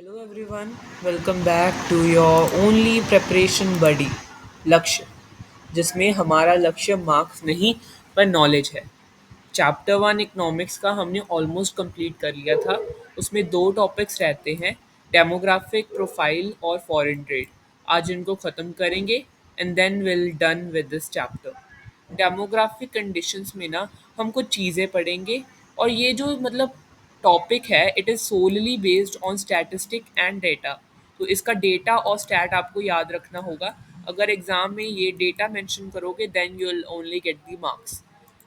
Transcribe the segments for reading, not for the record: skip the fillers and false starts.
Hello everyone, welcome back to your only preparation buddy, लक्ष्य, जिसमें हमारा लक्ष्य मार्क्स नहीं पर नॉलेज है। चैप्टर वन इकोनॉमिक्स का हमने ऑलमोस्ट कंप्लीट कर लिया था। उसमें दो टॉपिक्स रहते हैं, डेमोग्राफिक प्रोफाइल और फॉरेन ट्रेड। आज इनको ख़त्म करेंगे and then will done with this chapter. Demographic conditions में ना हम कुछ चीज़ें पढ़ेंगे, और ये जो मतलब टॉपिक है it is solely based on statistic and data. तो इसका डेटा और स्टैट आपको याद रखना होगा। अगर एग्ज़ाम में ये डेटा मेंशन करोगे then you will only get the marks.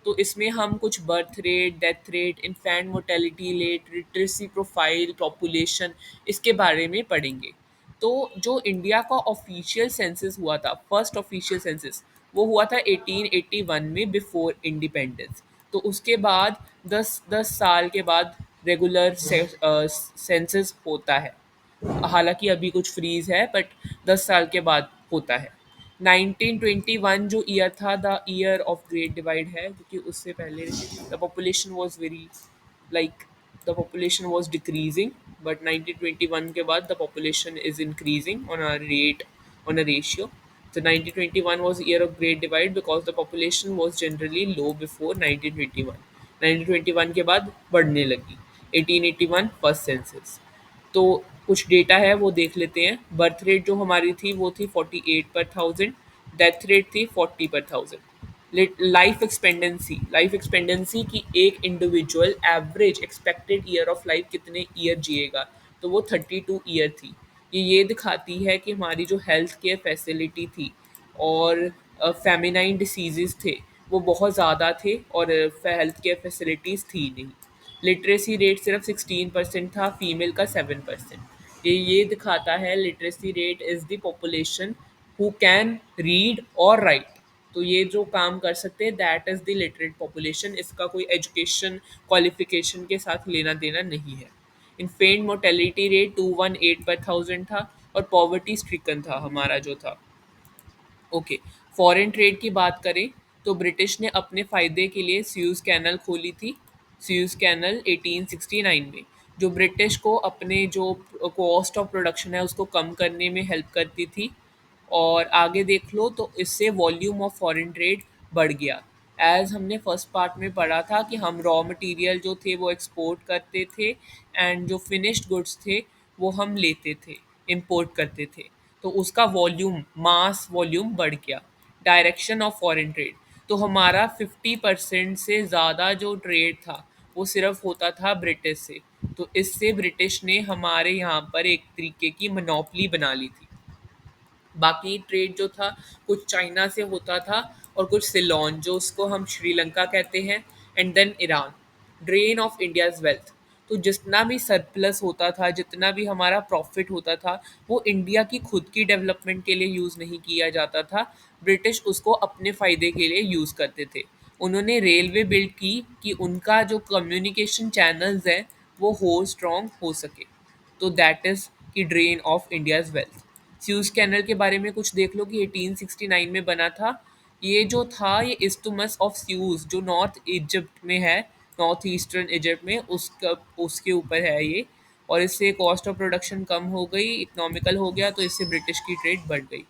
तो इसमें हम कुछ birth rate, death rate, infant mortality rate, literacy profile, population, इसके बारे में पढ़ेंगे। तो जो इंडिया का ऑफिशियल सेंसस हुआ था, फर्स्ट ऑफिशियल सेंसस, वो हुआ था 1881 में, बिफोर इंडिपेंडेंस। तो उसके बाद 10 साल के बाद रेगुलर सेंसस होता है। हालांकि अभी कुछ फ्रीज है, बट 10 साल के बाद होता है। 1921 जो ईयर था, the year of great divide है, क्योंकि उससे पहले the population was very, like, the population was decreasing, but 1921 के बाद the population is increasing on a rate, on a ratio. So 1921 was the year of Great Divide because the population was generally low before 1921. 1921 के बाद बढ़ने लगी। 1881 first census. तो कुछ data है वो देख लेते हैं। बर्थ रेट जो हमारी थी वो थी 48 पर 1000। डेथ रेट थी 40 पर 1000। लाइफ एक्सपेंडेंसी की एक individual average expected year of life कितने ईयर जिएगा, तो वो 32 ईयर थी। ये दिखाती है कि हमारी जो हेल्थ केयर फैसिलिटी थी और फेमिनाइन डिसीजेस थे वो बहुत ज़्यादा थे, और हेल्थ केयर फैसिलिटीज़ थी नहीं। लिटरेसी रेट सिर्फ 16% था, फीमेल का 7%। ये दिखाता है literacy rate is the population who can read और राइट। तो ये जो काम कर सकते हैं that is the literate population. इसका कोई एजुकेशन क्वालिफिकेशन के साथ लेना देना नहीं है। इन्फेंट मोर्टेलिटी रेट 218 पर 1000 था, और पॉवर्टी स्ट्रिकन था हमारा जो था। ओके, फॉरेन ट्रेड की बात करें तो ब्रिटिश ने अपने फ़ायदे के लिए स्यूज़ कैनल खोली थी। स्यूज़ कैनल 1869 में, जो ब्रिटिश को अपने जो कॉस्ट ऑफ प्रोडक्शन है उसको कम करने में हेल्प करती थी। और आगे देख लो तो इससे वॉल्यूम ऑफ फॉरेन ट्रेड बढ़ गया। एज़ हमने फर्स्ट पार्ट में पढ़ा था कि हम रॉ मटेरियल जो थे वो एक्सपोर्ट करते थे, एंड जो फिनिश्ड गुड्स थे वो हम लेते थे, इंपोर्ट करते थे। तो उसका वॉल्यूम, मास वॉल्यूम बढ़ गया। डायरेक्शन ऑफ फॉरेन ट्रेड, तो हमारा 50% से ज़्यादा जो ट्रेड था वो सिर्फ होता था ब्रिटिश से। तो इससे ब्रिटिश ने हमारे यहाँ पर एक तरीके की मोनोपोली बना ली थी। बाकी ट्रेड जो था कुछ चाइना से होता था, और कुछ सिलोन जो उसको हम श्रीलंका कहते हैं, and then Iran. Drain of India's wealth, तो जितना भी सरप्लस होता था, जितना भी हमारा प्रॉफिट होता था, वो इंडिया की खुद की डेवलपमेंट के लिए यूज़ नहीं किया जाता था। ब्रिटिश उसको अपने फ़ायदे के लिए यूज़ करते थे। उन्होंने रेलवे बिल्ड की कि उनका जो कम्युनिकेशन चैनल्स हैं वो हो स्ट्रॉन्ग हो सके। तो that is key drain of India's wealth. Suez canal के बारे में कुछ देख लो कि 1869 में बना था। ये जो था ये इस्टुमस ऑफ स्यूज़ जो नॉर्थ इजिप्ट में है, नॉर्थ ईस्टर्न इजिप्ट में, उसका उसके ऊपर है ये। और इससे कॉस्ट ऑफ प्रोडक्शन कम हो गई, इकोनॉमिकल हो गया, तो इससे ब्रिटिश की ट्रेड बढ़ गई।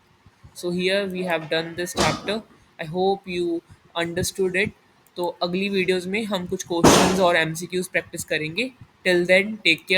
So here we have done this chapter. I hope you understood it. तो अगली वीडियोज़ में हम कुछ क्वेश्चंस और एमसीक्यूज़ प्रैक्टिस करेंगे। Till then take care.